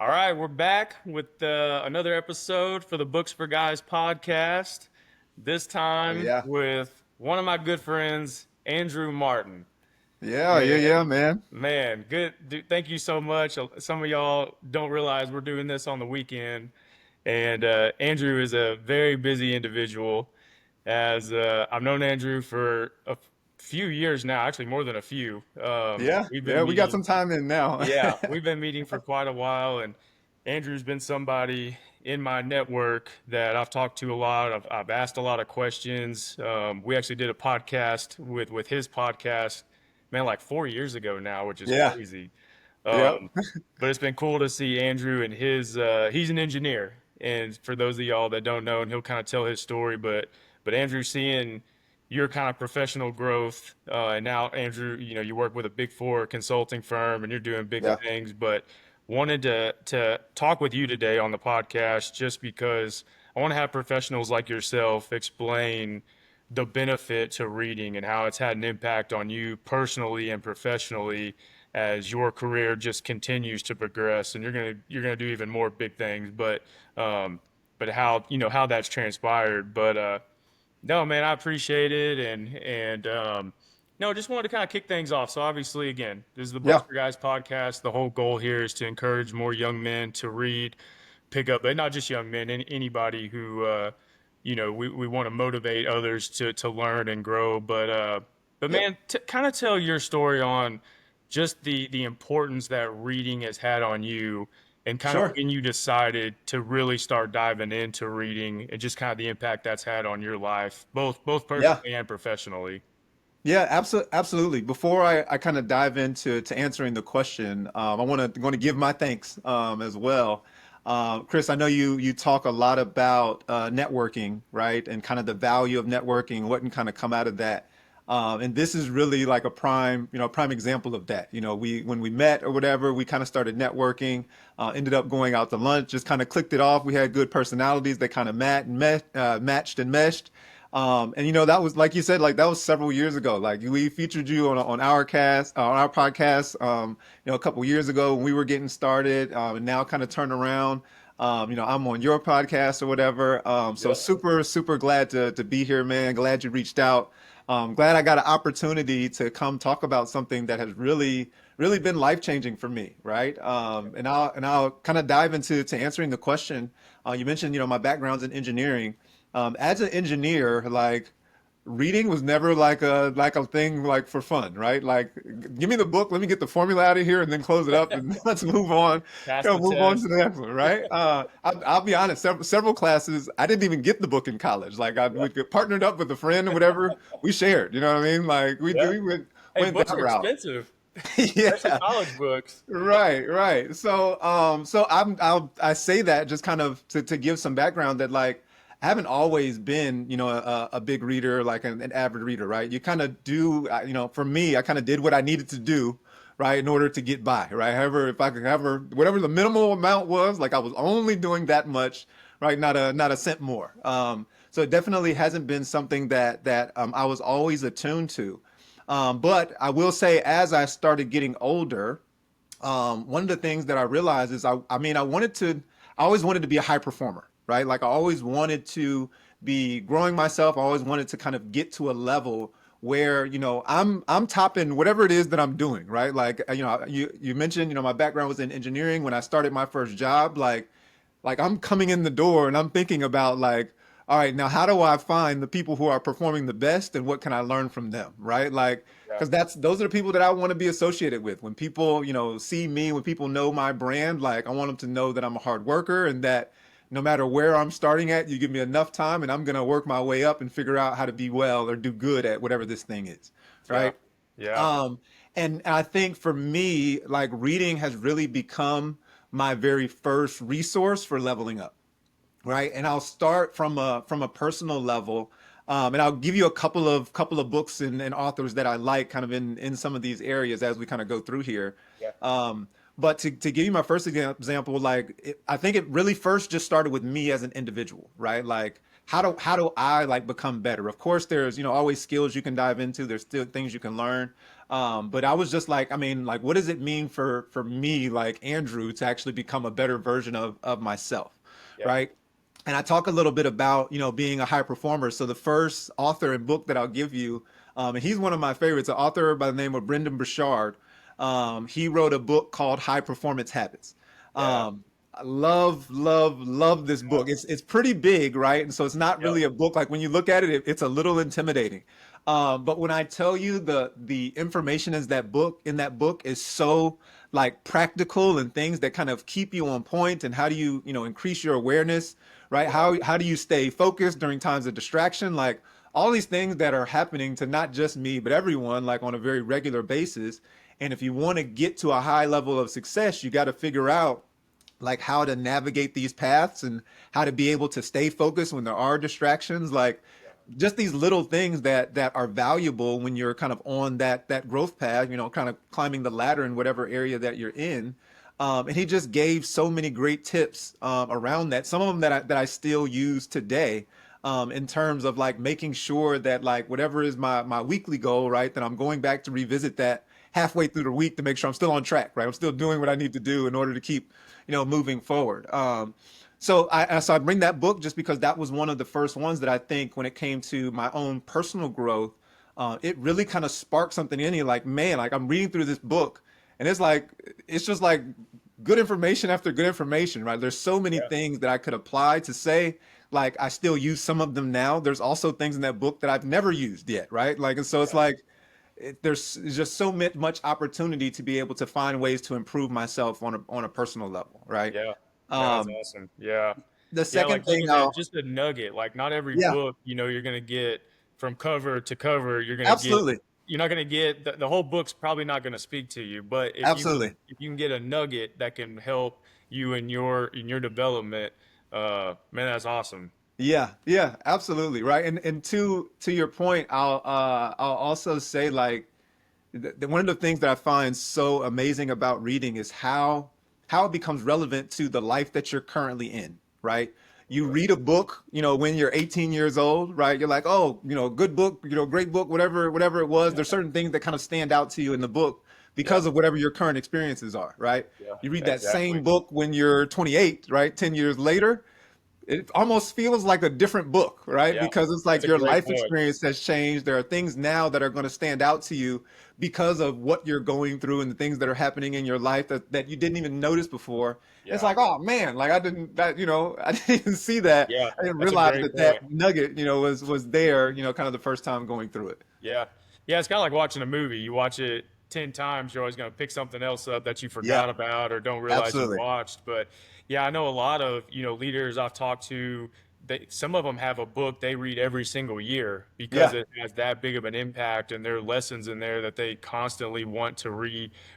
All right, we're back with another episode for the Books4Guys podcast. This Oh time yeah. with one of my good friends, Andrew Martin. Yeah, yeah, And yeah, man. man, good. Thank you so much. Some of y'all don't realize we're doing this on the weekend, and Andrew is a very busy individual. As I've known Andrew for a few years now, actually more than a few. Yeah, We've yeah, been we got meeting. some time in now. Yeah, we've been meeting for quite a while, and Andrew's been somebody in my network that I've talked to a lot. I've asked a lot of questions. We actually did a podcast with his podcast, man, like 4 years ago now, which is Yeah, crazy. yep. Um, but it's been cool to see Andrew and his. He's an engineer, and for those of y'all that don't know, and he'll kind of tell his story, but Andrew, seeing your kind of professional growth, and now Andrew, you work with a Big Four consulting firm, and you're doing big Yeah, things. But wanted to talk with you today on the podcast just because I want to have professionals like yourself explain the benefit to reading and how it's had an impact on you personally and professionally as your career just continues to progress, and you're gonna do even more big things. But how how that's transpired. But no, man, I appreciate it, and no, just wanted to kind of kick things off. So obviously, again, this is the Books yeah, for Guys podcast. The whole goal here is to encourage more young men to read, pick up, but not just young men, anybody who we want to motivate others to learn and grow. But yep. man, kind of tell your story on just the importance that reading has had on you and kind of Sure. when you decided to really start diving into reading and just kind of the impact that's had on your life, both Yeah, personally and professionally. yeah, absolutely. Before I kind of dive into answering the question, I want to give my thanks as well. Chris, I know you talk a lot about networking, right? And kind of the value of networking, what can kind of come out of that. And this is really like a prime example of that. We when we met or whatever, we kind of started networking, ended up going out to lunch, just kind of clicked it off. We had good personalities that kind of matched and meshed. And that was like you said, like that was several years ago. Like we featured you on our on our podcast, a couple years ago when we were getting started, and now kind of turned around. I'm on your podcast or whatever. So Yeah. super glad to be here, man. Glad you reached out. Glad I got an opportunity to come talk about something that has really been life changing for me, right? And I'll kind of dive into to answering the question. You mentioned, my background's in engineering. As an engineer, like reading was never like a thing like for fun, right? Like give me the book, let me get the formula out of here and then close it up and let's move on. Pass the Move on to test. the next one, right? I'll be honest, several classes I didn't even get the book in college. Like we get partnered up with a friend or whatever, we shared, you know what I mean? Like Yeah. we Hey, went books that are route. expensive, especially Yeah. college books. Right. So I say that just kind of to give some background that like I haven't always been, a big reader, like an avid reader, right? You kind of do, for me, I kind of did what I needed to do, right, in order to get by, right? However, if I could ever, whatever the minimal amount was, like I was only doing that much, right? Not a cent more. So it definitely hasn't been something that I was always attuned to. But I will say, as I started getting older, one of the things that I realized is I mean, I always wanted to be a high performer, right? Like I always wanted to be growing myself. I always wanted to kind of get to a level where, I'm topping whatever it is that I'm doing, right? Like, you mentioned, my background was in engineering when I started my first job, like I'm coming in the door and I'm thinking about like, all right, now how do I find the people who are performing the best and what can I learn from them, right? Like, Yeah. because those are the people that I want to be associated with. When people, see me, when people know my brand, like I want them to know that I'm a hard worker and that no matter where I'm starting at, you give me enough time and I'm gonna work my way up and figure out how to be well or do good at whatever this thing is, Yeah. right? Yeah. Um, and I think for me, like reading has really become my very first resource for leveling up, right? And I'll start from a personal level, and I'll give you a couple of books and authors that I like, kind of in some of these areas as we kind of go through here. Yeah. But to give you my first example, like I think it really first just started with me as an individual, right? Like how do I like become better? Of course, there's always skills you can dive into. There's still things you can learn. But I was just like, I mean, like, what does it mean for me, like Andrew, to actually become a better version of myself, Yeah. right? And I talk a little bit about, being a high performer. So the first author and book that I'll give you, and he's one of my favorites, an author by the name of Brendan Burchard. He wrote a book called High Performance Habits. Yeah. I love, love, love this Yeah. book. It's pretty big, right? And so it's not Yep. really a book. Like when you look at it, it's a little intimidating. But when I tell you the information is in that book is so like practical and things that kind of keep you on point, and how do you, increase your awareness, right? Yeah. How do you stay focused during times of distraction? Like all these things that are happening to not just me, but everyone, like on a very regular basis. And if you want to get to a high level of success, you got to figure out like how to navigate these paths and how to be able to stay focused when there are distractions, like just these little things that are valuable when you're kind of on that growth path, kind of climbing the ladder in whatever area that you're in. And he just gave so many great tips around that. Some of them that I still use today, in terms of like making sure that like whatever is my weekly goal, right, that I'm going back to revisit that halfway through the week to make sure I'm still on track, right? I'm still doing what I need to do in order to keep, moving forward. So I bring that book just because that was one of the first ones that I think when it came to my own personal growth, it really kind of sparked something in you. Like, man, like I'm reading through this book, and it's just like good information after good information, right? There's so many Yeah. things that I could apply to say, like I still use some of them now. There's also things in that book that I've never used yet, right? Like, and so it's Yeah. like there's just so much opportunity to be able to find ways to improve myself on a personal level, right? Yeah. No, that's Um, awesome. Yeah. the Yeah, like second thing taking that I'll, just a nugget. Like not every yeah, book, you're gonna get from cover to cover, absolutely, you're not gonna get the whole book's probably not gonna speak to you. But absolutely. if you can get a nugget that can help you in your development, man, that's awesome. Yeah, yeah, absolutely, right. And to your point, I'll also say like one of the things that I find so amazing about reading is how it becomes relevant to the life that you're currently in, right? You Right. read a book, when you're 18 years old, right? You're like, oh, good book, great book, whatever it was. There's certain things that kind of stand out to you in the book Yeah. because of whatever your current experiences are, right? Yeah. You read that Exactly. same book when you're 28, right? 10 years later, it almost feels like a different book, right? Yeah. Because it's That's like a your great life point. experience has changed. There are things now that are going to stand out to you because of what you're going through and the things that are happening in your life that you didn't even notice before. It's Yeah. like, oh man, like I didn't even see that. Yeah. I didn't That's a realize great that point. nugget, was there, kind of the first time going through it. Yeah. Yeah, it's kind of like watching a movie. You watch it 10 times, you're always going to pick something else up that you Yeah, forgot about or don't realize you absolutely. watched. But yeah, I know a lot of, leaders I've talked to, some of them have a book they read every single year because Yeah. it has that big of an impact and there are lessons in there that they constantly want to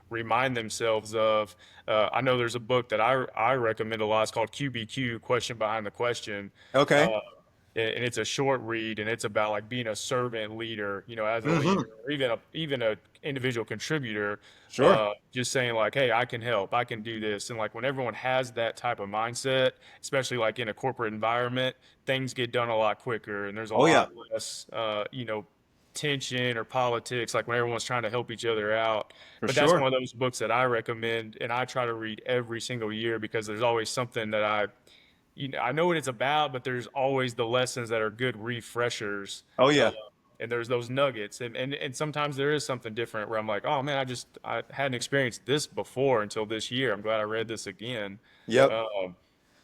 remind themselves of. I know there's a book that I recommend a lot. It's called QBQ, Question Behind the Question. Okay. Uh, and it's a short read and it's about like being a servant leader, as a leader Hmm. or even a individual contributor, Sure. just saying like, hey, I can help, I can do this. And like when everyone has that type of mindset, especially like in a corporate environment, things get done a lot quicker and there's a Oh yeah, lot less tension or politics, like when everyone's trying to help each other out. for But that's sure. one of those books that I recommend and I try to read every single year because there's always something that I know what it's about, but there's always the lessons that are good refreshers. Oh Uh, yeah. and there's those nuggets. And sometimes there is something different where I'm like, oh man, I hadn't experienced this before until this year. I'm glad I read this again. Yep. Um,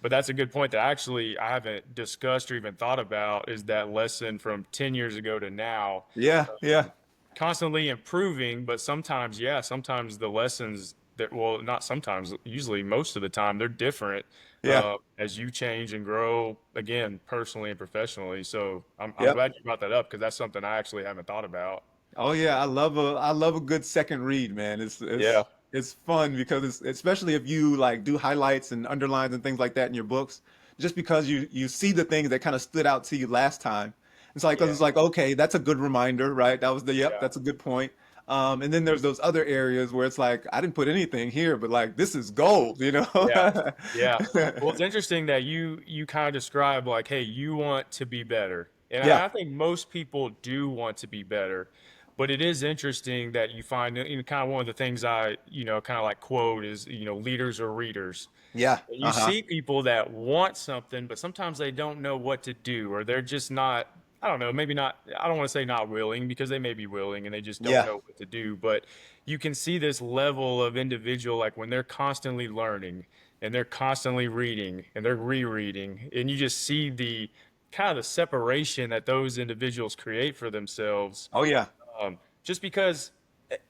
but that's a good point that actually I haven't discussed or even thought about is that lesson from 10 years ago to now Yeah. Yeah. constantly improving, but sometimes, yeah, sometimes the lessons that, well, not sometimes, usually most of the time, they're different Yeah. as you change and grow again, personally and professionally. So I'm Yep. glad you brought that up because that's something I actually haven't thought about. Oh yeah, I love a good second read, man. Yeah, It's fun because especially if you like do highlights and underlines and things like that in your books, just because you see the things that kind of stood out to you last time. It's like 'cause yeah, it's like okay, that's a good reminder, right? That was the yep, yeah, that's a good point. And then there's those other areas where it's like I didn't put anything here, but like this is gold, you yeah, know? yeah. Well, it's interesting that you kind of describe like, hey, you want to be better, and Yeah. I think most people do want to be better. But it is interesting that you find, kind of one of the things I, kind of like quote is, leaders are readers. Yeah. And you Uh-huh. see people that want something, but sometimes they don't know what to do, or they're just not, I don't know, maybe not, I don't want to say not willing because they may be willing and they just don't Yeah. know what to do. But you can see this level of individual, like when they're constantly learning and they're constantly reading and they're rereading, and you just see the kind of the separation that those individuals create for themselves, Oh yeah. just because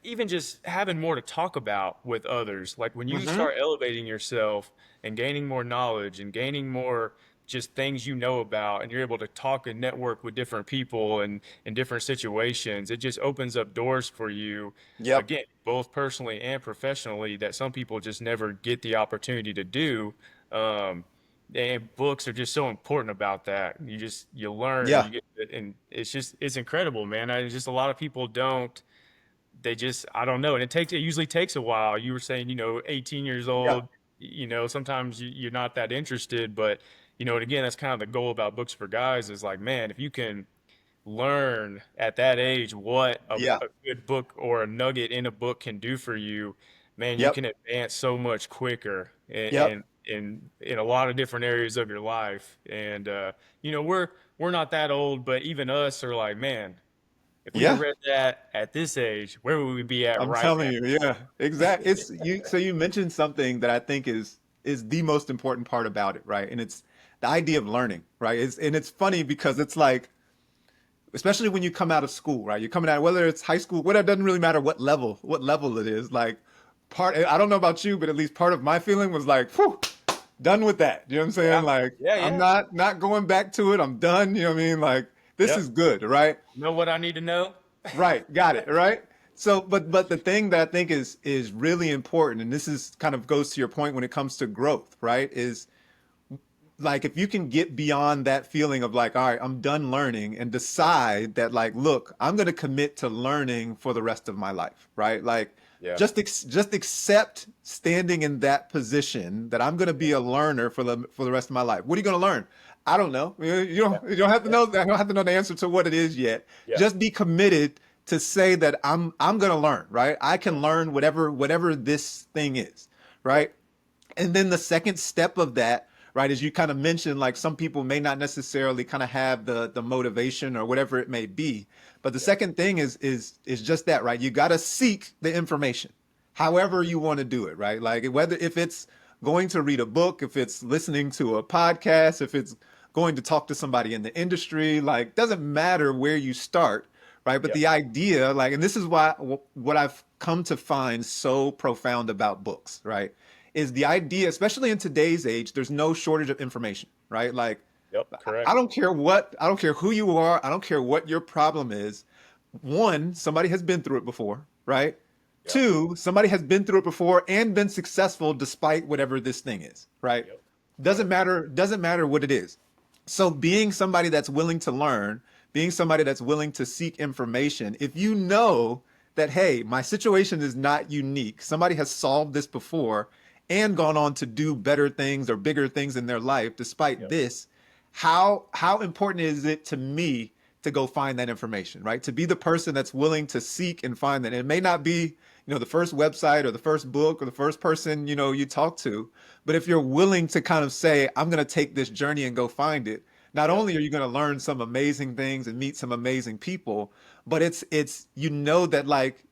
even just having more to talk about with others, like when you Hmm. start elevating yourself and gaining more knowledge and gaining more just things about, and you're able to talk and network with different people and in different situations, it just opens up doors for you, Yep. again, both personally and professionally, that some people just never get the opportunity to do. Um, and books are just so important about that. You learn and Yeah. you get it, and it's incredible, man. Just a lot of people don't. They just I don't know, and it usually takes a while. You were saying 18 years Yeah. old. Sometimes you're not that interested, but and again, that's kind of the goal about Books for Guys is like, man, if you can learn at that age what Yeah. a good book or a nugget in a book can do for you, man, you Yep. can advance so much quicker Yep. in a lot of different areas of your life. And we're not that old, but even us are like, man, if we'd have Yeah. read that at this age, where would we be at I'm right telling now? you, yeah, exactly. It's you. So you mentioned something that I think is the most important part about it, right? And it's the idea of learning, right? It's funny because it's like, especially when you come out of school, right? You're coming out, whether it's high school, whatever, it doesn't really matter what level it is. Like, I don't know about you, but at least part of my feeling was like, whew, done with that. You know what I'm saying? Yeah, Like, yeah, I'm yeah, not going back to it. I'm done. You know what I mean? Like, this yep. is good, right? Know what I need to know? Right, got it, right? So, but the thing that I think is really important, and this is kind of goes to your point when it comes to growth, right? Is like if you can get beyond that feeling of like, all right, I'm done learning, and decide that like, look, I'm going to commit to learning for the rest of my life, right? Like, Yeah, just accept standing in that position that I'm going to be a learner for the rest of my life. What are you going to learn? I don't know. yeah, You don't have to yeah, know that. I don't have to know the answer to what it is yet. yeah, Just be committed to say that I'm going to learn, right? I can learn whatever this thing is, yep, right? And then the second step of that, right, as you kind of mentioned, like some people may not necessarily kind of have the motivation or whatever it may be. But the yeah, second thing is just that, right? You got to seek the information, however you want to do it, right? Like whether if it's going to read a book, if it's listening to a podcast, if it's going to talk to somebody in the industry, like doesn't matter where you start, right? But yep, the idea, like, and this is why what I've come to find so profound about books, right? Is the idea, especially in today's age, there's no shortage of information, right? Like, yep, I correct. don't care I don't care who you are, I don't care what your problem is. One, somebody has been through it before, right? Yep, Two, somebody has been through it before and been successful despite whatever this thing is, right? yep, Doesn't 100%. matter, doesn't matter what it is. So being somebody that's willing to learn, being somebody that's willing to seek information, if you know that, hey, my situation is not unique, somebody has solved this before and gone on to do better things or bigger things in their life despite Yep, this, how important is it to me to go find that information, right? To be the person that's willing to seek and find that. It may not be, the first website or the first book or the first person, you talk to, but if you're willing to kind of say, I'm going to take this journey and go find it, not yep, only are you going to learn some amazing things and meet some amazing people, but it's that like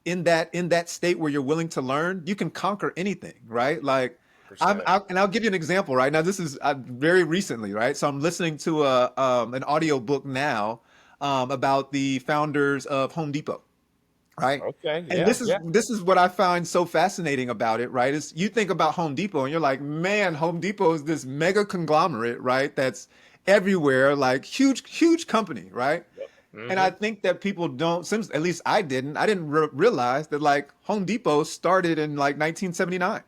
in that state where you're willing to learn, you can conquer anything, right? Like percent. and I'll give you an example, right? Now this is very recently, right? So I'm listening to an audio book now about the founders of Home Depot, right? Okay, And yeah, yeah, this is what I find so fascinating about it, right? Is you think about Home Depot and you're like, man, Home Depot is this mega conglomerate, right? That's everywhere, like huge company, right? yep, And I mm-hmm, think that people don't, since at least I didn't realize that like Home Depot started in like 1979,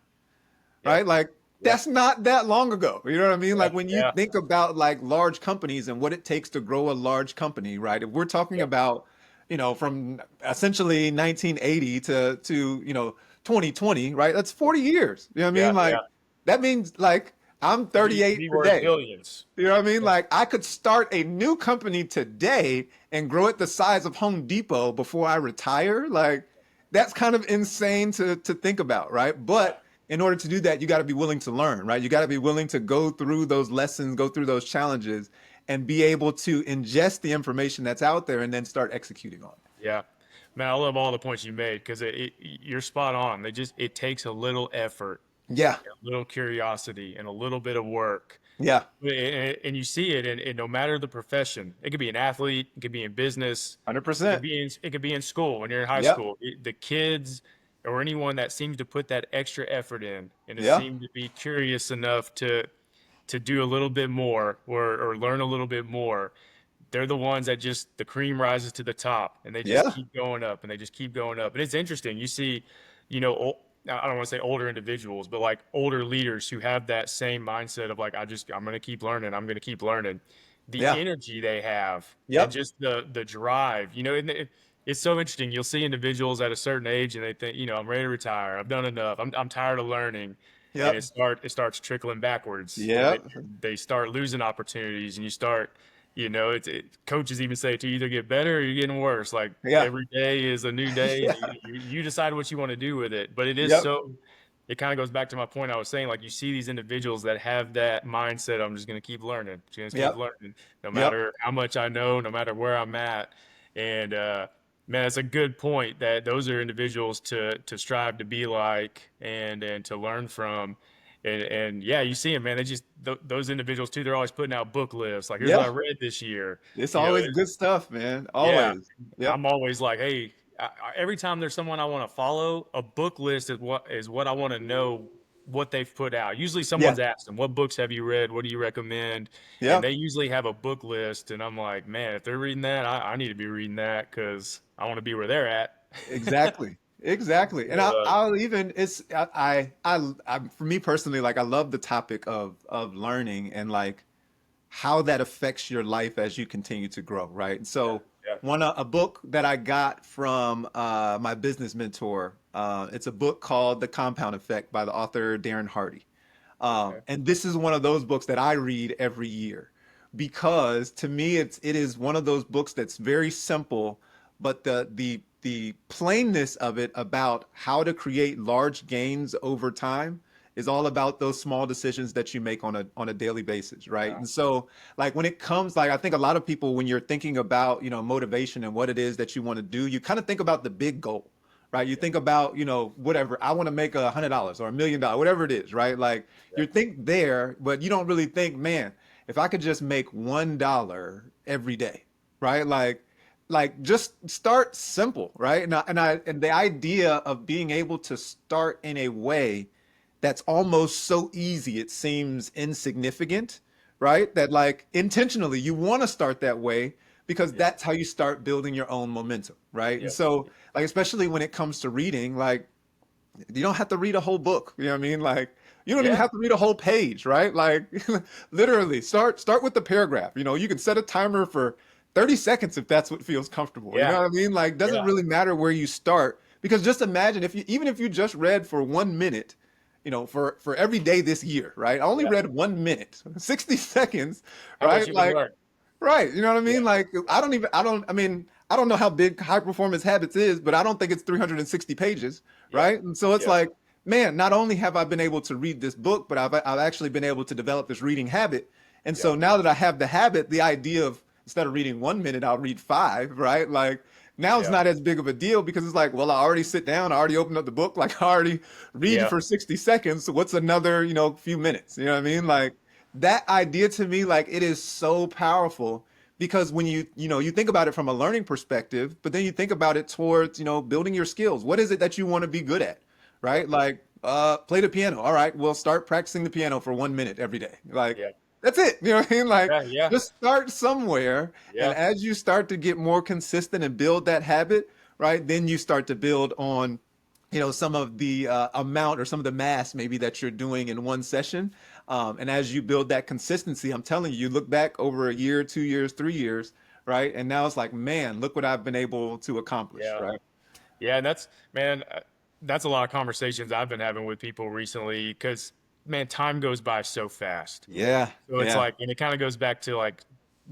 yep, right? Like yep, that's not that long ago. You know what I mean? yeah, Like when you yeah, think about like large companies and what it takes to grow a large company, right? If we're talking yep, about, from essentially 1980 to 2020, right? That's 40 years. You know what I yeah, mean? Like yeah, that means like I'm To be 38 worth today. billions. You know what I mean? Like I could start a new company today and grow it the size of Home Depot before I retire. Like that's kind of insane to think about, right? Yeah. But in order to do that, you got to be willing to learn, right? You got to be willing to go through those lessons, go through those challenges, and be able to ingest the information that's out there and then start executing on it. Yeah. Man, I love all the points you made because you're spot on. It takes a little effort, Yeah, a little curiosity, and a little bit of work. yeah, And you see it in no matter the profession. It could be an athlete, it could be in business, 100%. it could be in school when you're in high Yep, school. The kids or anyone that seems to put that extra effort in and it yeah, seemed to be curious enough to do a little bit more or learn a little bit more, they're the ones that just the cream rises to the top and they just yeah, keep going up and they just keep going up. And it's interesting. You see, you know, I don't want to say older individuals, but like older leaders who have that same mindset of like, I'm going to keep learning. I'm going to keep learning. The yeah, energy they have and yep, just the drive, you know, and it's so interesting. You'll see individuals at a certain age and they think, you know, I'm ready to retire. I've done enough. I'm tired of learning. And yep, it starts trickling backwards and yep, they start losing opportunities and you start, you know, coaches even say to you either get better or you're getting worse. Like yeah, every day is a new day, and yeah, you decide what you want to do with it. But it is yep, so. It kind of goes back to my point I was saying. Like you see these individuals that have that mindset. I'm just going to keep learning. Just keep yep, learning, no yep. matter how much I know, no matter where I'm at. And man, it's a good point that those are individuals to strive to be like and to learn from. And yeah, you see them, man. They just those individuals too. They're always putting out book lists. Like, here's what I Yeah, read this year. it's You know, always good stuff, man. yeah. Always. Yep. I'm always like, hey, every time there's someone I want to follow, a book list is what I want to know what they've put out. Usually, Yeah. someone's asked them, "What books have you read? What do you recommend?" And they Yep. usually have a book list, and I'm like, man, if they're reading that, I need to be reading that because I want to be where they're at. Exactly. Exactly. And Uh, I'll even it's for me personally, like I love the topic of learning and like how that affects your life as you continue to grow, right? And yeah, so yeah, one a book that I got from my business mentor, it's a book called The Compound Effect by the author Darren Hardy. okay, And this is one of those books that I read every year because to me it is one of those books that's very simple, but the plainness of it about how to create large gains over time is all about those small decisions that you make on a daily basis, right? yeah, And so like when it comes like I think a lot of people when you're thinking about, motivation and what it is that you want to do, you kind of think about the big goal, right? You yeah, think about, whatever, I want to make $100 or $1 million, whatever it is, right? Like yeah, you think there, but you don't really think, man, if I could just make $1 every day, right? Like just start simple, right? And the idea of being able to start in a way that's almost so easy, it seems insignificant, right? That like intentionally you want to start that way because yeah, that's how you start building your own momentum, right? And yeah, so like especially when it comes to reading, like you don't have to read a whole book, you know what I mean? Like you don't even yeah, have to read a whole page, right? Like literally start with the paragraph. You can set a timer for 30 seconds if that's what feels comfortable. You know yeah, what I mean? Like doesn't yeah, really matter where you start because just imagine if you even if you just read for 1 minute, for every day this year, right? I only yeah. read 1 minute, 60 seconds, How much right? you would Like, learn? right. You know what I Yeah, mean? Like, I don't know how big high performance habits is, but I don't think it's 360 pages, yeah, right? And so it's yeah, like, man, not only have I been able to read this book, but I've actually been able to develop this reading habit. And yeah, so now that I have the habit, the idea of instead of reading 1 minute, I'll read five, right? Like, now it's yeah, not as big of a deal because it's like, well, I already sit down, I already opened up the book, like I already read yeah, for 60 seconds. So what's another, few minutes? You know what I mean? Like that idea to me, like it is so powerful because when you think about it from a learning perspective, but then you think about it towards, building your skills. What is it that you want to be good at? yeah, Right? Like, play the piano. All right, we'll start practicing the piano for 1 minute every day. Like, yeah, that's it. You know what I mean? Like, yeah, yeah, just start somewhere. And yeah, as you start to get more consistent and build that habit, right, then you start to build on, some of the amount or some of the mass maybe that you're doing in one session. And as you build that consistency, I'm telling you, you look back over a year, 2 years, 3 years, right? And now it's like, man, look what I've been able to accomplish, yeah. right? Yeah, and that's man, that's a lot of conversations I've been having with people recently because man, time goes by so fast. Yeah. So it's Yeah. like, and it kind of goes back to like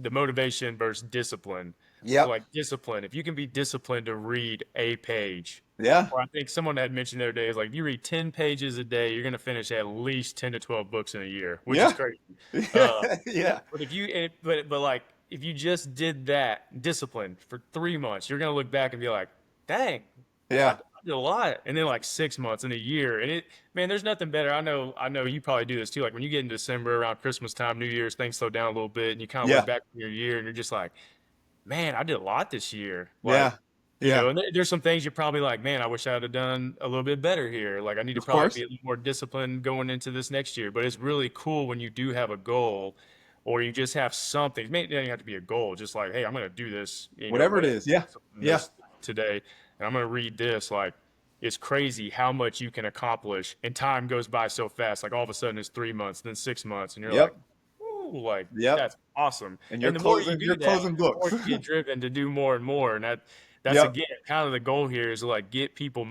the motivation versus discipline. So Yep. like discipline, if you can be disciplined to read a page, Yeah. or I think someone had mentioned the other day is like if you read 10 pages a day, you're gonna finish at least 10 to 12 books in a year, which is Yeah. crazy. Uh, Yeah. but if you but like if you just did that discipline for 3 months, you're gonna look back and be like, dang, I Yeah. did a lot. And then like 6 months and a year. And it man, there's nothing better. I know you probably do this too. Like when you get in December around Christmas time, New Year's, things slow down a little bit and you kind of look Yeah. back on your year and you're just like, man, I did a lot this year. Like, Yeah. Yeah. and there's some things you're probably like, man, I wish I would have done a little bit better here. Like I need to Of probably be course. a little more disciplined going into this next year. But it's really cool when you do have a goal or you just have something. It doesn't have to be a goal, just like, hey, I'm gonna do this, Whatever it whatever is. Yeah. Yeah. this today, and I'm gonna read this. Like, it's crazy how much you can accomplish, and time goes by so fast. Like all of a sudden, it's 3 months, then 6 months, and you're like, Yep. ooh, like Yep. that's awesome. And And the more you you're do that, closing the more books. you get driven to do more and more. And that's Yep. again kind of the goal here is to like get people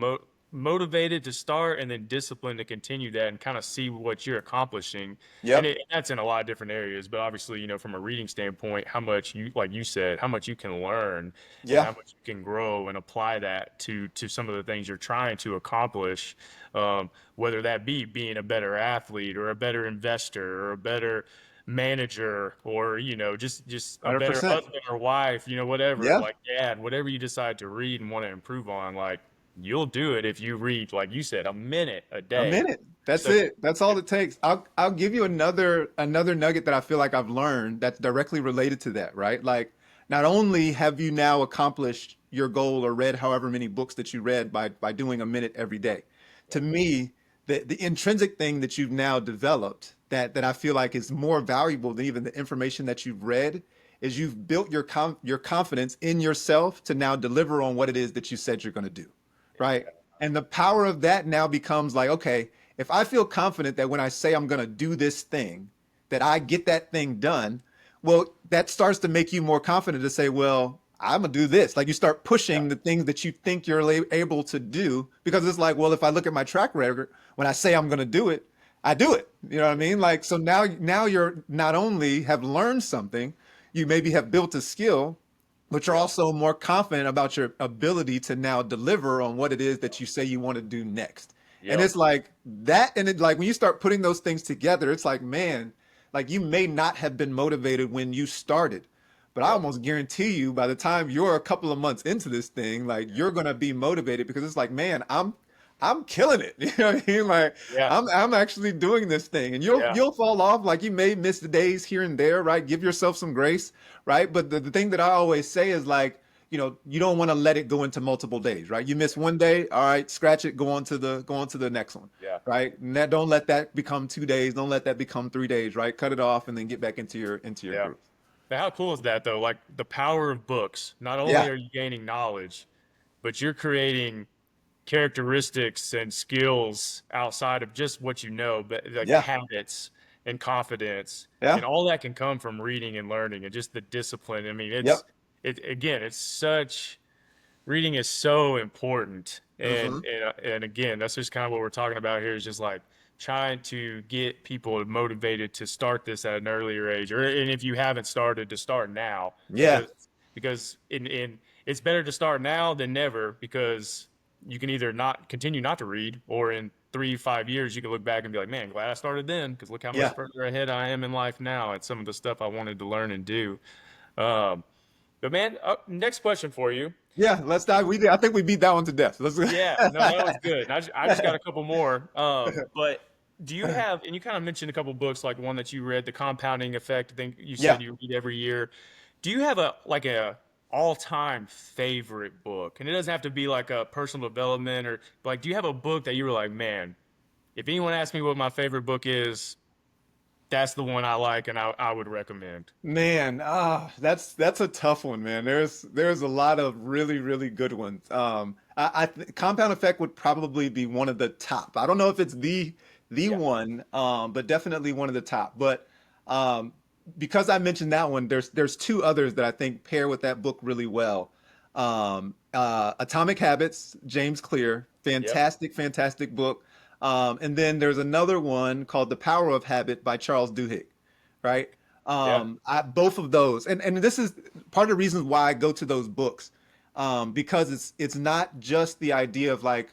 motivated to start and then disciplined to continue that and kind of see what you're accomplishing. And Yep. that's in a lot of different areas, but obviously, from a reading standpoint, how much you, like you said, how much you can learn and Yeah. how much you can grow and apply that to some of the things you're trying to accomplish. Whether that be being a better athlete or a better investor or a better manager or just a better 100%. husband or wife, whatever, Yeah. like dad, whatever you decide to read and want to improve on, like you'll do it if you read, like you said, a minute a A day. minute. That's So it. That's all it takes. I'll give you another nugget that I feel like I've learned that's directly related to that, right? Like not only have you now accomplished your goal or read however many books that you read by doing a minute every day. To me, the intrinsic thing that you've now developed that I feel like is more valuable than even the information that you've read is you've built your confidence in yourself to now deliver on what it is that you said you're going to do, right? And the power of that now becomes like, okay, if I feel confident that when I say I'm going to do this thing, that I get that thing done, well, that starts to make you more confident to say, well, I'm gonna do this. Like you start yeah, pushing the things that you think you're able to do because it's like, well, if I look at my track record, when I say I'm gonna do it, I do it. You know what I mean? Like so now you're not only have learned something, you maybe have built a skill, but you're yeah, also more confident about your ability to now deliver on what it is that you say you want to do next. And yep, it's like that, and it like when you start putting those things together, it's like, man, like you may not have been motivated when you started, but I yep, almost guarantee you by the time you're a couple of months into this thing, like you're gonna be motivated because it's like, man, I'm killing it. You know what I mean? Like yeah, I'm actually doing this thing. And you'll yeah, you'll fall off. Like you may miss the days here and there, right? Give yourself some grace, right? But the thing that I always say is like, you don't want to let it go into multiple days, right? You miss one day, all right, scratch it, go on to the next one. yeah. Right. And that don't let that become 2 days. Don't let that become 3 days, right? Cut it off and then get back into your Yeah. group. Now, how cool is that though? Like the power of books. Not only Yeah. are you gaining knowledge, but you're creating characteristics and skills outside of just what you know, but like Yeah. habits and confidence Yeah. and all that can come from reading and learning and just the discipline. I mean, Yep. it again, it's such reading is so important. Mm-hmm. And again, that's just kind of what we're talking about here is just like trying to get people motivated to start this at an earlier age, or and if you haven't started, to start now Yeah. because in it's better to start now than never because you can either not continue not to read, or in 3 5 years you can look back and be like, man, glad I started then because look how much Yeah. further ahead I am in life now and some of the stuff I wanted to learn and do. Um, but man, next question for you. Yeah. Let's dive. I think we beat that one to death. Let's Yeah, no, that was good. I just got a couple more. But do you have, and you kind of mentioned a couple books, like one that you read, The Compounding Effect. I think you Yeah. said you read every year. Do you have a all-time favorite book? And it doesn't have to be like a personal development or like, do you have a book that you were like, man, if anyone asks me what my favorite book is, that's the one I like and I would recommend. Man, that's a tough one, man. There's a lot of really good ones. Compound Effect would probably be one of the top. I don't know if it's the Yeah. one, but definitely one of the top. But um, because I mentioned that one, there's two others that I think pair with that book really well. Atomic Habits, James Clear, Yep. fantastic book. And then there's another one called The Power of Habit by Charles Duhigg, right? Yeah. Both of those, and this is part of the reasons why I go to those books, because it's not just the idea of like,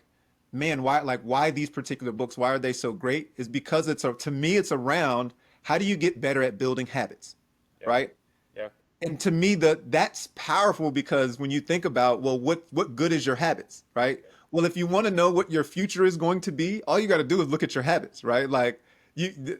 man, why these particular books, why are they so great? Is because to me it's around how do you get better at building habits, Yeah. right? Yeah. And to me, that's powerful because when you think about, well, what good is your habits, right? Well, if you want to know what your future is going to be, all you got to do is look at your habits, right? Like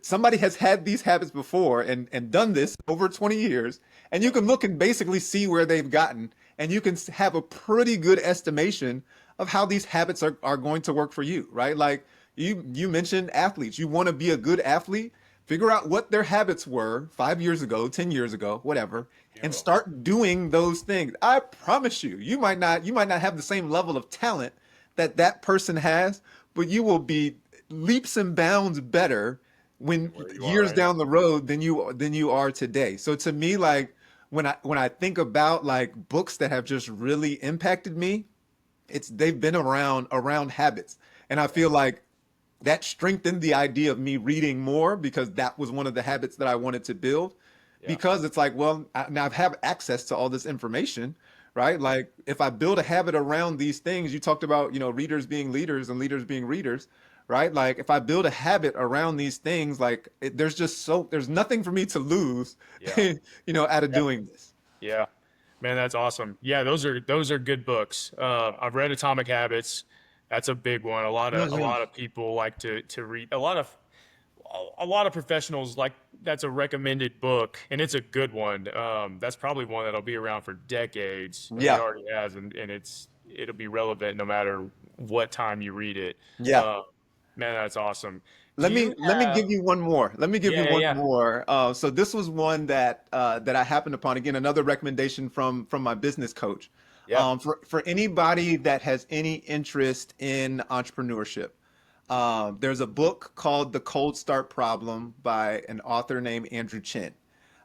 somebody has had these habits before and done this over 20 years, and you can look and basically see where they've gotten, and you can have a pretty good estimation of how these habits are going to work for you, right? Like you mentioned athletes. You want to be a good athlete, figure out what their habits were 5 years ago, 10 years ago, whatever, and Beautiful. start doing those things. I promise you, you might not have the same level of talent that that person has, but you will be leaps and bounds better when Where you are years right now. down the road than you are today. So to me, like when I think about like books that have just really impacted me, they've been around habits. And I feel like that strengthened the idea of me reading more because that was one of the habits that I wanted to build. Yeah. Because it's like, well, now I have access to all this information, right? Like if I build a habit around these things, you talked about, readers being leaders and leaders being readers, right? Like if I build a habit around these things, like there's nothing for me to lose, Yeah. out of Yeah. doing this. Yeah. Man, that's awesome. Yeah, those are good books. I've read Atomic Habits. That's a big one. A Mhm. lot of people like to read. A lot of professionals like that's a recommended book, and it's a good one. That's probably one that'll be around for decades, and it Yeah. already has, and it'll be relevant no matter what time you read it. Yeah. Uh, Man, that's awesome. Do Let you me let me have? give you one more. Let me give Yeah, you yeah, one yeah, more. So this was one that I happened upon. Again, another recommendation from my business coach. yeah, For anybody that has any interest in entrepreneurship, there's a book called The Cold Start Problem by an author named Andrew Chin.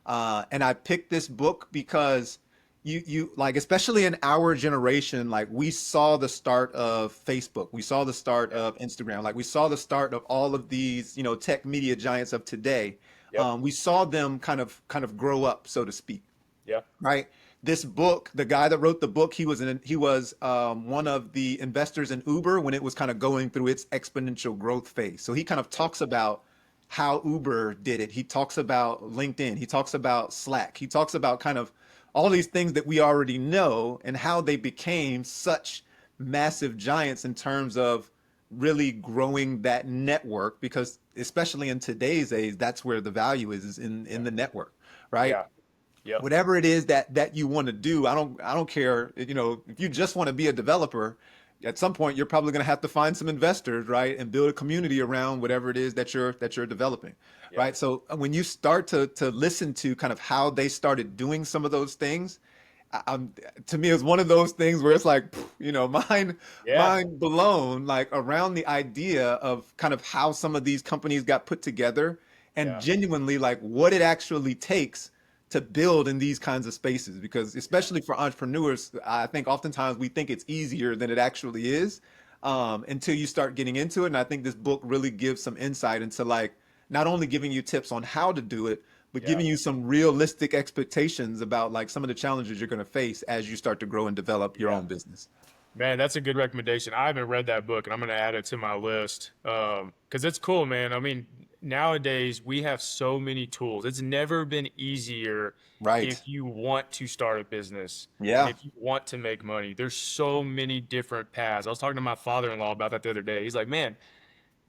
And I picked this book because you like, especially in our generation, like we saw the start of Facebook, we saw the start yeah, of Instagram, like we saw the start of all of these, tech media giants of today. yep, We saw them kind of grow up, so to speak, yeah, right? This book, the guy that wrote the book, he was one of the investors in Uber when it was kind of going through its exponential growth phase. So he kind of talks about how Uber did it. He talks about LinkedIn. He talks about Slack. He talks about kind of all these things that we already know and how they became such massive giants in terms of really growing that network because especially in today's age, that's where the value is in the network, right? yeah, yep, Whatever it is that you want to do, I don't care, if you just want to be a developer, at some point you're probably going to have to find some investors, right? And build a community around whatever it is that you're developing, yeah, right? So when you start to listen to kind of how they started doing some of those things, to me it's one of those things where it's like, mind yeah, mind blown, like around the idea of kind of how some of these companies got put together and yeah, genuinely like what it actually takes to build in these kinds of spaces. Because yeah, especially for entrepreneurs, I think oftentimes we think it's easier than it actually is, until you start getting into it. And I think this book really gives some insight into like not only giving you tips on how to do it, but yeah. giving you some realistic expectations about like some of the challenges you're going to face as you start to grow and develop your Yeah. own business. Man, that's a good recommendation. I haven't read that book, and I'm going to add it to my list because it's cool, man. I mean, nowadays we have so many tools. It's never been easier Right. if you want to start a business and Yeah. if you want to make money. There's so many different paths. I was talking to my father-in-law about that the other day. He's like, "Man,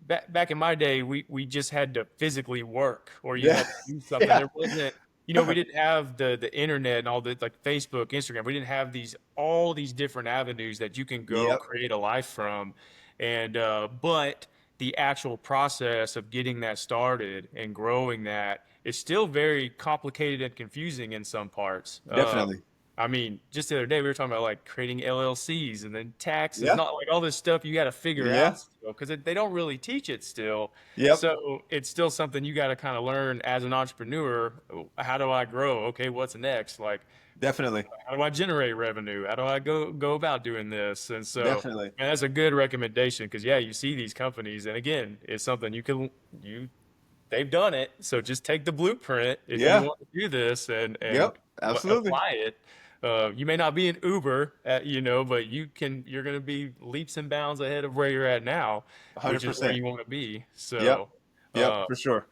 back in my day, we just had to physically work or you Yeah. had to do something. Yeah. There wasn't, we didn't have the internet and all the like Facebook, Instagram. We didn't have all these different avenues that you can go Yep. create a life from. And but the actual process of getting that started and growing that is still very complicated and confusing in some parts. Definitely. I mean, just the other day we were talking about like creating LLCs and then taxes, Yeah. not like all this stuff you got to figure Yeah. out still because they don't really teach it still. Yep. So it's still something you got to kind of learn as an entrepreneur. How do I grow? Okay, what's next? Like, Definitely. how do I generate revenue? How do I go about doing this? And so, Definitely. man, that's a good recommendation because yeah, you see these companies, and again, it's something you they've done it. So just take the blueprint if you Yeah. want to do this and Yep. Absolutely. apply it. You may not be an Uber, but you're going to be leaps and bounds ahead of where you're at now, which is where 100%. you want to be. Yep. So, Yep. uh, For sure.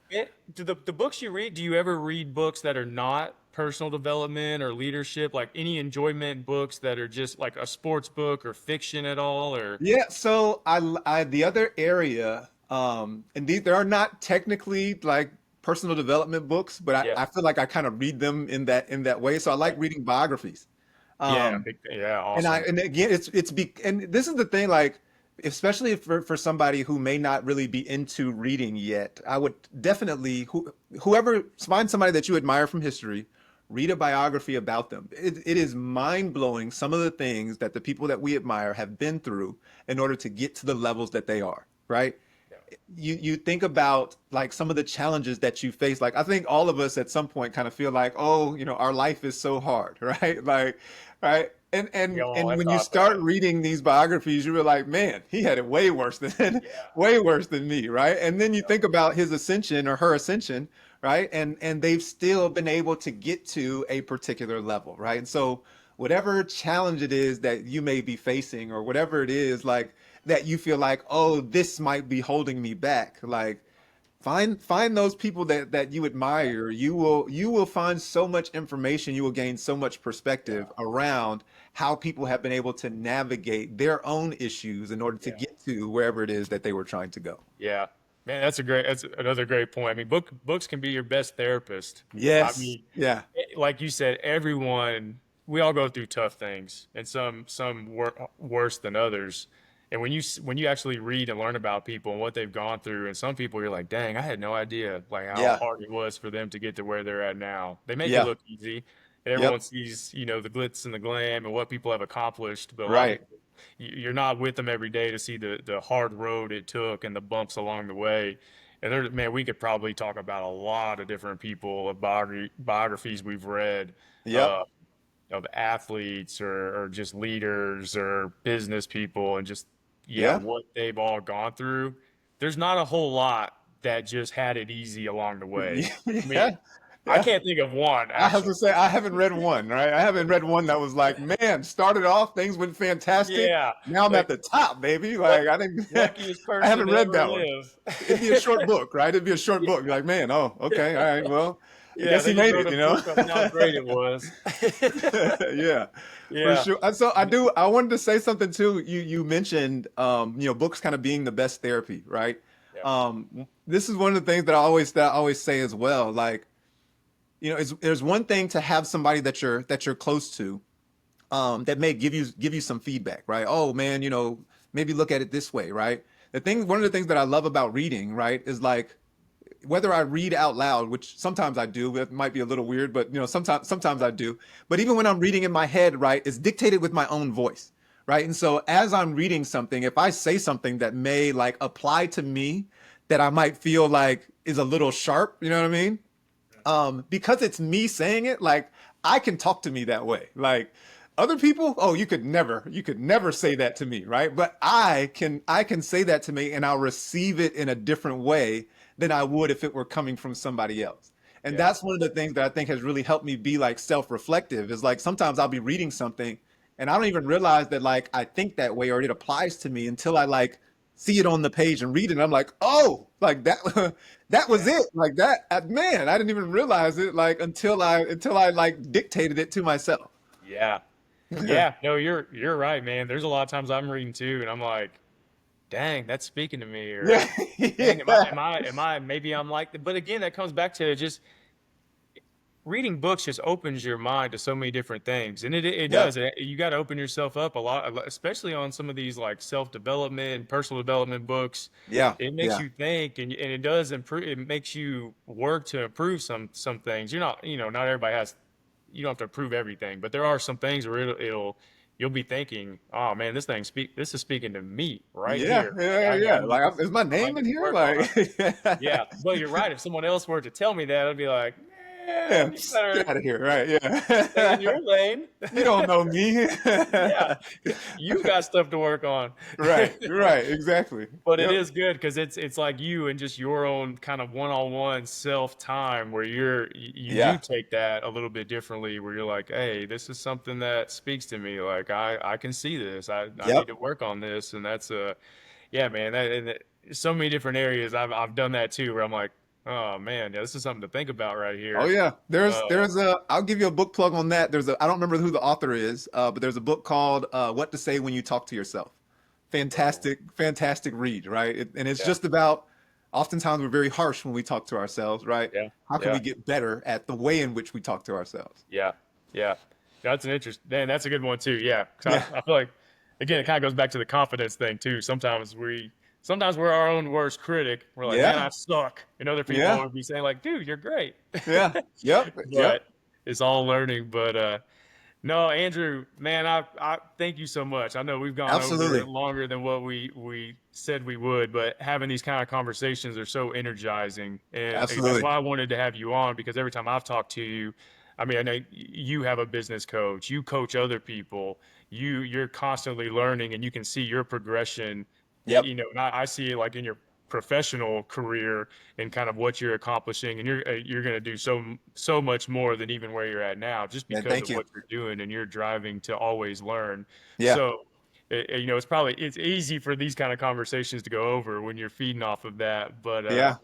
do the books you read, do you ever read books that are not personal development or leadership, like any enjoyment books that are just like a sports book or fiction at all, or Yeah, so the other area, and these there are not technically like personal development books, but yeah, I feel like I kind of read them in that way. So I like right. reading biographies. Yeah, Um, yeah, and awesome. and again and this is the thing, like especially for somebody who may not really be into reading yet, I would definitely whoever find somebody that you admire from history, read a biography about them. It is mind blowing some of the things that the people that we admire have been through in order to get to the levels that they are, right? Yeah, You think about like some of the challenges that you face. Like I think all of us at some point kind of feel like, oh, our life is so hard, right? Like, right? And we and all and have when you thought start that. reading these biographies, you were like, man, he had it way worse than Yeah, way worse than me, right? And then you yeah, think about his ascension or her ascension, right? And they've still been able to get to a particular level, right? And so whatever challenge it is that you may be facing or whatever it is like that you feel like, oh, this might be holding me back, like find those people that you yeah, admire. You will find so much information, you will gain so much yeah, perspective around how people have been able to navigate their own issues in order to yeah. get to wherever it is that they were trying to go. Yeah. Man, that's another great point. I mean, books can be your best therapist. I Yes. mean, Yeah. like you said, we all go through tough things, and some worse than others. And when you actually read and learn about people and what they've gone through, and some people you're like, dang, I had no idea like how Yeah. hard it was for them to get to where they're at now. They make it Yeah. look easy, and Yep. everyone sees, the glitz and the glam and what people have accomplished, but a lot of Right. people you're not with them every day to see the hard road it took and the bumps along the way. And there, man, we could probably talk about a lot of different people, biographies we've read, Yep. uh, of athletes or just leaders or business people, and just yeah, Yeah. what they've all gone through. There's not a whole lot that just had it easy along the way. I mean, Yeah. I Yeah. can't think of one I have actually. to say, I haven't read one, right? I haven't read one that was like, man, started off, things went fantastic. Yeah, Now I'm at like the top, baby. luck, Like, I didn't, luckiest I person haven't to read ever that one. live. It'd be a short book, right? It'd be a short book. You're like, man, oh, okay, all right, well, I Yeah, guess they he just made wrote it, a book on how great it was. Yeah, for Yeah. sure. And so I wanted to say something too. You mentioned, books kind of being the best therapy, right? Yeah. This is one of the things that I always say as well. Like, there's one thing to have somebody that you're close to, that may give you some feedback, right? Oh man, maybe look at it this way, right? One of the things that I love about reading, right, is like whether I read out loud, which sometimes I do, it might be a little weird, but sometimes I do. But even when I'm reading in my head, right, it's dictated with my own voice, right? And so as I'm reading something, if I say something that may like apply to me, that I might feel like is a little sharp, you know what I mean? Because it's me saying it, like I can talk to me that way. Like other people, oh, you could never say that to me, right? But I can say that to me and I'll receive it in a different way than I would if it were coming from somebody else. And Yeah. that's one of the things that I think has really helped me be like self-reflective is like sometimes I'll be reading something and I don't even realize that like I think that way or it applies to me until I like see it on the page and read it. And I'm like, oh, like that that was Yeah. it. Like that, man, I didn't even realize it like until I like dictated it to myself. Yeah. Yeah. No, you're right, man. There's a lot of times I'm reading too, and I'm like, dang, that's speaking to me, or Yeah. dang, Yeah. maybe I'm like, but again, that comes back to just reading books just opens your mind to so many different things, and it Yep. does. You got to open yourself up a lot, especially on some of these like self development and personal development books. Yeah. It makes Yeah. you think, and it does improve. It makes you work to improve some things. You're not, not everybody has you don't have to prove everything, but there are some things where you'll be thinking, oh man, this is speaking to me right Yeah, here. Like yeah, yeah. Is my I might name in need to here? work on it. Like, Yeah, but you're right. If someone else were to tell me that, I'd be like, yeah, man, you psst, get better out of here. Right, stay in yeah. your lane. You don't know me. Yeah, you got stuff to work on. Right, right, exactly. But it Yep. is good because it's like you and just your own kind of one-on-one self time where you do Yeah, take that a little bit differently where you're like, hey, this is something that speaks to me. Like I can see this. I need yep. to work on this, and that's yeah, man. So many different areas I've done that too where I'm like, oh man, yeah, this is something to think about right Oh here. yeah. Uh, There's a I'll give you a book plug on that. I don't remember who the author is, but there's a book called What to Say When You Talk to Yourself. oh, Fantastic, fantastic read, right? And it's yeah, just about oftentimes we're very harsh when we talk to ourselves, right? yeah, How can we yeah. get better at the way in which we talk to ourselves? Yeah, yeah, that's an interest. Man, that's a good one too. Yeah, 'cause Yeah. I feel like again, it kind of goes back to the confidence thing too. Sometimes we're our own worst critic. We're like, man, I Yeah. suck, and other people Yeah. would be saying like, dude, you're great. Yeah. Yep. Yep. But it's all learning. But no, Andrew, man, I thank you so much. I know we've gone over Absolutely. longer than what we said we would, but having these kind of conversations are so energizing, and that's Absolutely. why I wanted to have you on because every time I've talked to you, I mean, I know you have a business coach, you coach other people, you're constantly learning, and you can see your progression. Yep. And I see it like in your professional career and kind of what you're accomplishing and you're going to do so much more than even where you're at now just And because thank of you. what you're doing and you're driving to always learn. Yeah. So it's easy for these kind of conversations to go over when you're feeding off of that, but Yeah.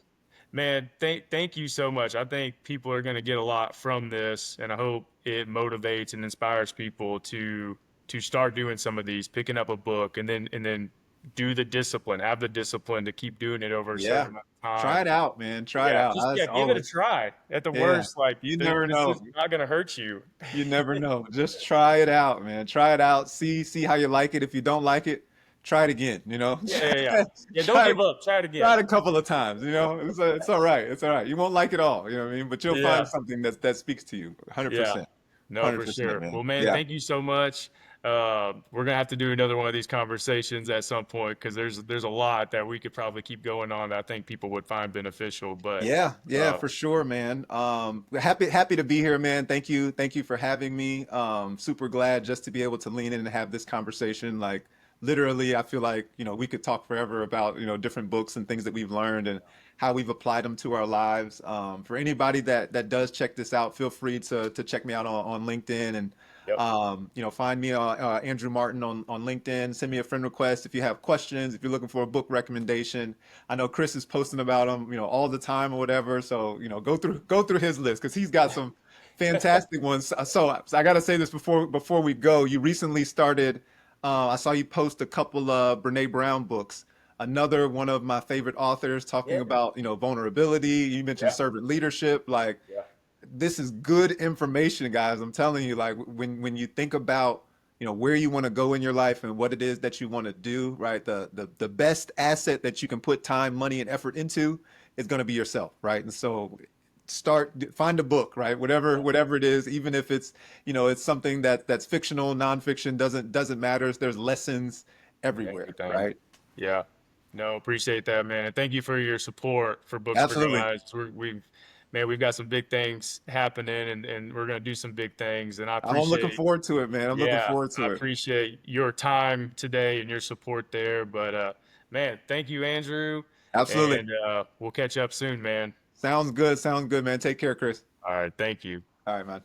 man, thank you so much. I think people are going to get a lot from this, and I hope it motivates and inspires people to start doing some of these, picking up a book, and then do the discipline, have the discipline to keep doing it over a certain Yeah. amount of Try time. it out, man. Try it Yeah, out. just That's give it a always, try. At the yeah. worst, like You never this know. is not going to hurt you. You never know. Just try it out, man. Try it out. See how you like it. If you don't like it, try it again, you know? Yeah, yeah, yeah. Yeah, don't Try give up. Try it try again. it a couple of times, you know? It's all right. It's all right. You won't like it all, you know what I mean? But you'll Yeah. find something that speaks to you. Yeah. 100%. No, for 100%, sure. man. Well, man, Yeah. thank you so much. We're gonna have to do another one of these conversations at some point because there's a lot that we could probably keep going on that I think people would find beneficial. But Yeah, yeah, uh, for sure, man. Happy to be here, man. Thank you for having me. Super glad just to be able to lean in and have this conversation. Like literally, I feel like, we could talk forever about, different books and things that we've learned and how we've applied them to our lives. For anybody that does check this out, feel free to check me out on LinkedIn and yep. find me Andrew Martin on LinkedIn. Send me a friend request if you have questions, if you're looking for a book recommendation. I know Chris is posting about them, all the time or whatever. So, go through his list because he's got some fantastic ones. So I got to say this before we go. You recently started. I saw you post a couple of Brene Brown books. Another one of my favorite authors talking Yeah. about, vulnerability. You mentioned Yeah. servant leadership. Like Yeah. this is good information, guys. I'm telling you, like when you think about, where you want to go in your life and what it is that you want to do, right? The best asset that you can put time, money, and effort into is going to be yourself, right? And so find a book, right? Whatever it is, even if it's, it's something that's fictional, nonfiction, doesn't matter. There's lessons everywhere, Everything. right? Yeah. No, appreciate that, man. And thank you for your support for Books for Absolutely. Guys. We've got some big things happening and we're going to do some big things. And I'm looking forward to it, man. I'm looking forward I to it. appreciate your time today and your support there. But, man, thank you, Andrew. Absolutely. And, we'll catch up soon, man. Sounds good. Sounds good, man. Take care, Chris. All right. Thank you. All right, man.